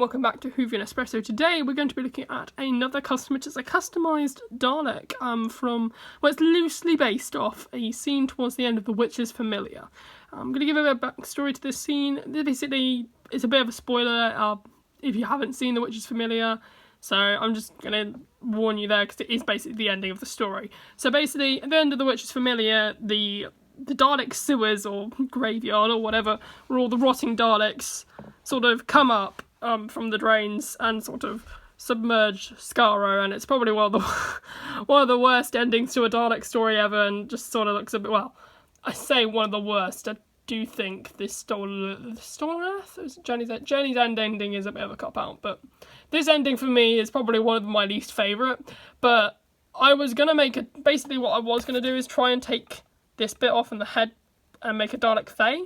welcome back to Whovian Espresso. Today we're going to be looking at another custom, which is a customised Dalek it's loosely based off a scene towards the end of The Witch's Familiar. I'm going to give a bit of backstory to this scene. Basically, it's a bit of a spoiler if you haven't seen The Witch's Familiar, so I'm just going to warn you there because it is basically the ending of the story. So basically, at the end of The Witch's Familiar, the Dalek sewers or graveyard or whatever, where all the rotting Daleks sort of come up from the drains and sort of submerge Skaro, and it's probably one of the worst endings to a Dalek story ever, and just sort of looks a bit, well, I say one of the worst. I do think this Stolen Earth? Jenny's End ending is a bit of a cop-out, but this ending for me is probably one of my least favourite. But I was going to basically what I was going to do is try and take this bit off in the head and make a Dalek Fae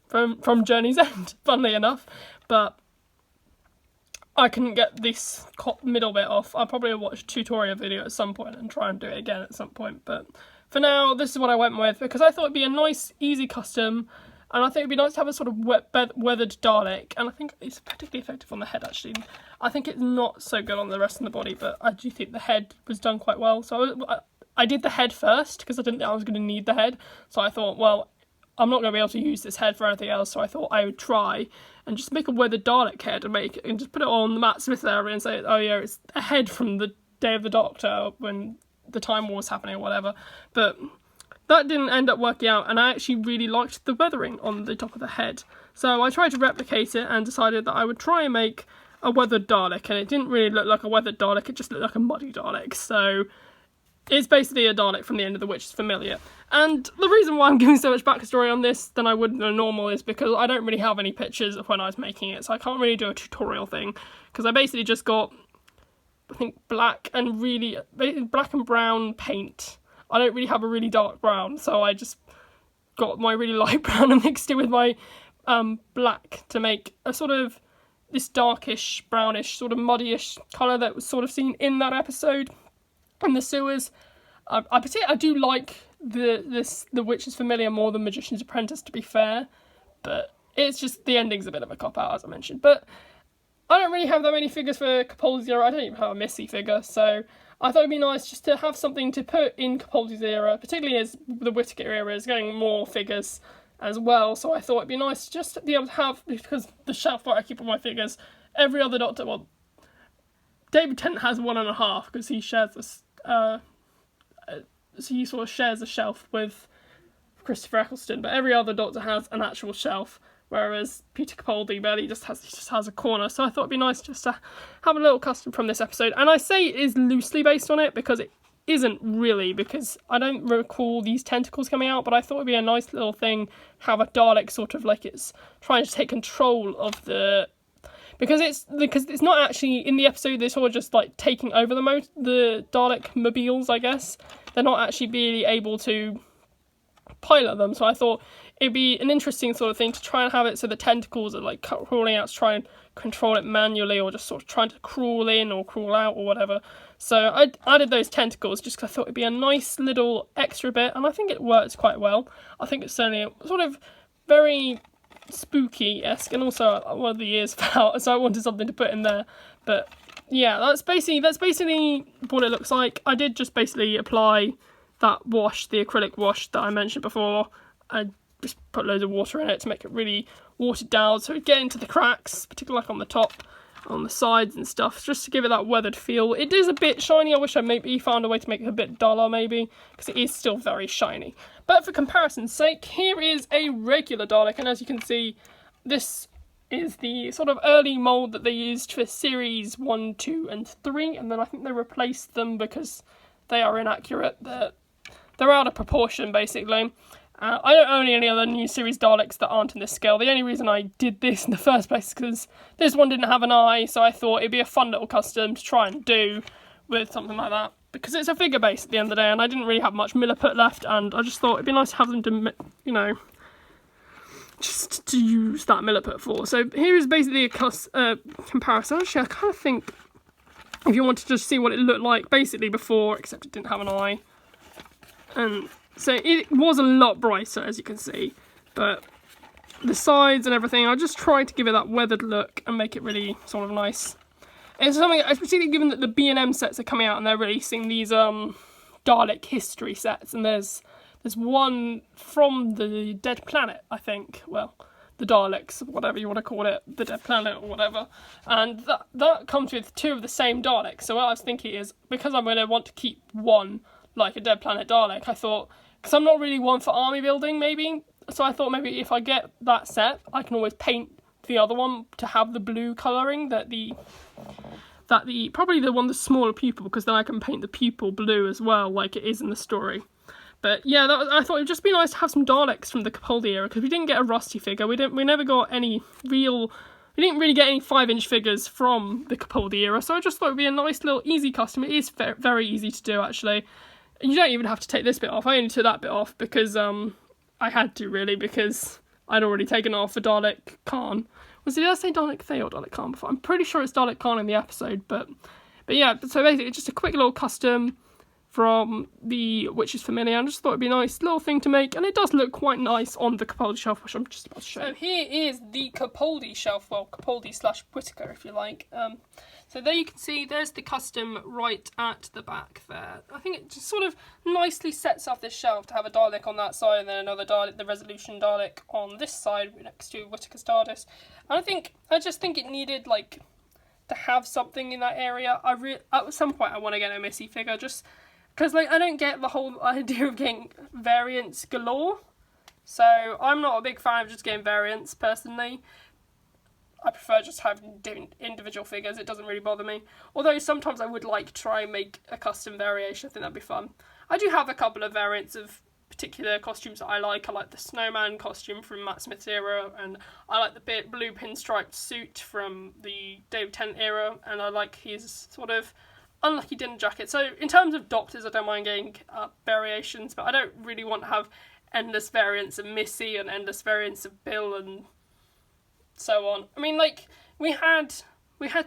from Journey's End, funnily enough, but I couldn't get this middle bit off. I'll probably watch a tutorial video at some point and try and do it again at some point, but for now, this is what I went with, because I thought it'd be a nice, easy custom, and I think it'd be nice to have a sort of weathered Dalek, and I think it's particularly effective on the head, actually. I think it's not so good on the rest of the body, but I do think the head was done quite well, so I did the head first, because I didn't think I was going to need the head, so I thought, well, I'm not going to be able to use this head for anything else, so I thought I would try and just make a weathered Dalek head and just put it on the Matt Smith area and say, oh yeah, it's a head from the Day of the Doctor when the Time War was happening or whatever. But that didn't end up working out, and I actually really liked the weathering on the top of the head. So I tried to replicate it and decided that I would try and make a weathered Dalek, and it didn't really look like a weathered Dalek, it just looked like a muddy Dalek. So it's basically a Dalek from the end of The Witch's Familiar. And the reason why I'm giving so much backstory on this than I would than normal is because I don't really have any pictures of when I was making it, so I can't really do a tutorial thing, because I basically just got, I think, black and brown paint. I don't really have a really dark brown, so I just got my really light brown and mixed it with my black to make a sort of this darkish, brownish, sort of muddyish colour that was sort of seen in that episode in the sewers. I do like the Witch's Familiar more than Magician's Apprentice, to be fair, but it's just the ending's a bit of a cop-out, as I mentioned. But I don't really have that many figures for Capaldi's era. I don't even have a Missy figure, so I thought it'd be nice just to have something to put in Capaldi's era, particularly as the Whittaker era is getting more figures as well, so I thought it'd be nice just to be able to have, because the shelf where I keep all my figures, every other Doctor, well, David Tennant has 1.5, because he shares this, so he sort of shares a shelf with Christopher Eccleston, but every other Doctor has an actual shelf, whereas Peter Capaldi barely just has a corner. So I thought it'd be nice just to have a little custom from this episode. And I say it is loosely based on it because it isn't really, because I don't recall these tentacles coming out, but I thought it'd be a nice little thing, have a Dalek sort of like it's trying to take control of the... Because it's not actually, in the episode, they're sort of just, like, taking over the Dalek mobiles, I guess. They're not actually really able to pilot them, so I thought it'd be an interesting sort of thing to try and have it so the tentacles are, like, crawling out to try and control it manually, or just sort of trying to crawl in or crawl out or whatever. So I added those tentacles just because I thought it'd be a nice little extra bit, and I think it works quite well. I think it's certainly sort of very spooky-esque, and also one of the years fell out, so I wanted something to put in there. But yeah, that's basically what it looks like. I did just basically apply that wash, the acrylic wash that I mentioned before. I just put loads of water in it to make it really watered down, so it get into the cracks, particularly like on the top, on the sides and stuff, just to give it that weathered feel. It is a bit shiny. I wish I maybe found a way to make it a bit duller, maybe, because it is still very shiny. But for comparison's sake, here is a regular Dalek, and as you can see, this is the sort of early mould that they used for series 1, 2 and 3, and then I think they replaced them because they are inaccurate. They're out of proportion, basically. I don't own any other new series Daleks that aren't in this scale. The only reason I did this in the first place is because this one didn't have an eye, so I thought it'd be a fun little custom to try and do with something like that. Because it's a figure base at the end of the day, and I didn't really have much Milliput left, and I just thought it'd be nice to have them to, you know, just to use that Milliput for. So here is basically a comparison. Actually, I kind of think if you want to just see what it looked like basically before, except it didn't have an eye. And so it was a lot brighter, as you can see, but the sides and everything, I just tried to give it that weathered look and make it really sort of nice. It's something, especially given that the B&M sets are coming out and they're releasing these Dalek history sets, and there's one from the Dead Planet, I think. Well, the Daleks, whatever you want to call it, the Dead Planet or whatever, and that comes with 2 of the same Daleks. So what I was thinking is, because I'm going to want to keep one like a Dead Planet Dalek, I thought, because I'm not really one for army building maybe, so I thought maybe if I get that set, I can always paint the other one to have the blue colouring that the probably the one the smaller pupil, because then I can paint the pupil blue as well, like it is in the story. But yeah, I thought it'd just be nice to have some Daleks from the Capaldi era, because we didn't get a Rusty figure. We never got any real. We didn't really get any 5-inch figures from the Capaldi era, so I just thought it'd be a nice little easy custom. It is very easy to do, actually. And you don't even have to take this bit off. I only took that bit off because I had to, really, because I'd already taken off a Dalek Khan. Did I say Dalek Thay or Dalek Khan before? I'm pretty sure it's Dalek Khan in the episode, but yeah. So basically, it's just a quick little custom from the Witch's Familiar. I just thought it'd be a nice little thing to make, and it does look quite nice on the Capaldi shelf, which I'm just about to show. So here is the Capaldi shelf, well, Capaldi/Whittaker, if you like. So there you can see, there's the custom right at the back there. I think it just sort of nicely sets off this shelf to have a Dalek on that side and then another Dalek, the Resolution Dalek, on this side next to Whittaker's TARDIS. And I just think it needed, like, to have something in that area. At some point I want to get a Missy figure, just because, like, I don't get the whole idea of getting variants galore. So I'm not a big fan of just getting variants, personally. I prefer just having individual figures. It doesn't really bother me. Although sometimes I would like to try and make a custom variation. I think that'd be fun. I do have a couple of variants of particular costumes that I like. I like the snowman costume from Matt Smith's era, and I like the blue pinstriped suit from the David Tennant era, and I like his sort of unlucky dinner jacket. So in terms of Doctors, I don't mind getting variations, but I don't really want to have endless variants of Missy and endless variants of Bill and so on. I mean, like, we had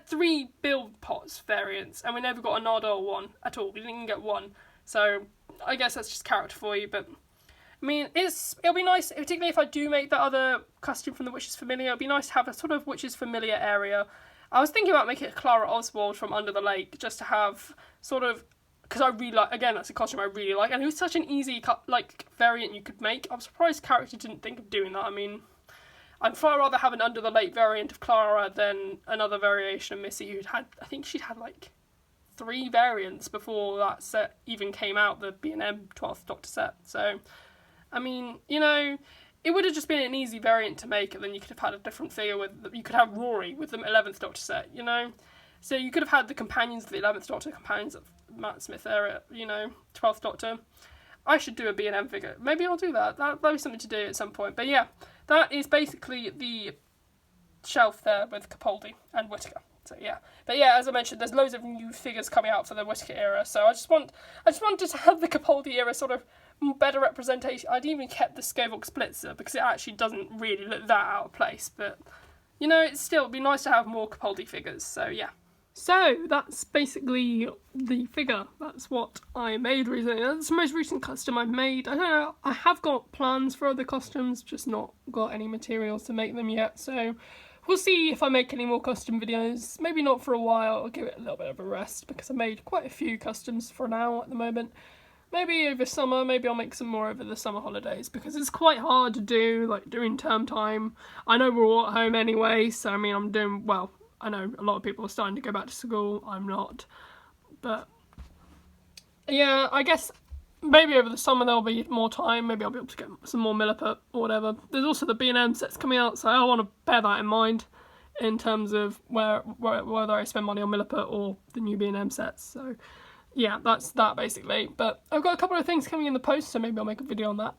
3 build pots variants, and we never got a Nardole one at all. We didn't even get one. So I guess that's just character for you. But I mean, it'll be nice, particularly if I do make that other costume from the Witch's Familiar. It'll be nice to have a sort of Witch's Familiar area. I was thinking about making it Clara Oswald from Under the Lake, just to have sort of, because I really like, again, that's a costume I really like, and it was such an easy variant you could make. I'm surprised character didn't think of doing that. I mean, I'd far rather have an Under the Lake variant of Clara than another variation of Missy, who'd had, I think she'd had like 3 variants before that set even came out, the B&M 12th Doctor set. So, I mean, you know, it would have just been an easy variant to make, and then you could have had a different figure you could have Rory with the 11th Doctor set, you know? So you could have had the companions of the 11th Doctor, companions of Matt Smith era, you know, 12th Doctor. I should do a B&M figure. Maybe I'll do that. That'll be something to do at some point. But yeah, that is basically the shelf there with Capaldi and Whittaker. So yeah. But yeah, as I mentioned, there's loads of new figures coming out for the Whittaker era. So I just wanted to have the Capaldi era sort of better representation. I'd even kept the Skovok Splitzer because it actually doesn't really look that out of place. But, you know, it'd be nice to have more Capaldi figures. So yeah. So that's basically the figure. That's what I made recently. That's the most recent custom I've made. I don't know, I have got plans for other costumes, just not got any materials to make them yet. So we'll see if I make any more custom videos. Maybe not for a while. I'll give it a little bit of a rest because I made quite a few customs for now at the moment. Maybe over summer, maybe I'll make some more over the summer holidays because it's quite hard to do, like during term time. I know we're all at home anyway, so I mean I'm doing well. I know a lot of people are starting to go back to school, I'm not, but yeah, I guess maybe over the summer there'll be more time, maybe I'll be able to get some more Milliput or whatever. There's also the B&M sets coming out, so I want to bear that in mind in terms of whether I spend money on Milliput or the new B&M sets, so yeah, that's that basically. But I've got a couple of things coming in the post, so maybe I'll make a video on that,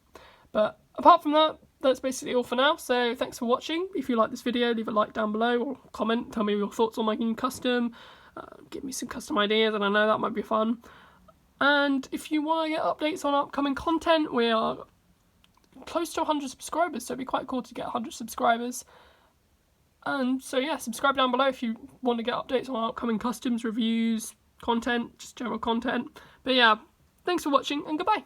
but apart from that, that's basically all for now, so thanks for watching. If you like this video, leave a like down below or comment, tell me your thoughts on making custom, give me some custom ideas, and I know that might be fun. And if you want to get updates on upcoming content, we are close to 100 subscribers, so it'd be quite cool to get 100 subscribers. And so yeah, subscribe down below if you want to get updates on upcoming customs, reviews, content, just general content. But yeah, thanks for watching and goodbye.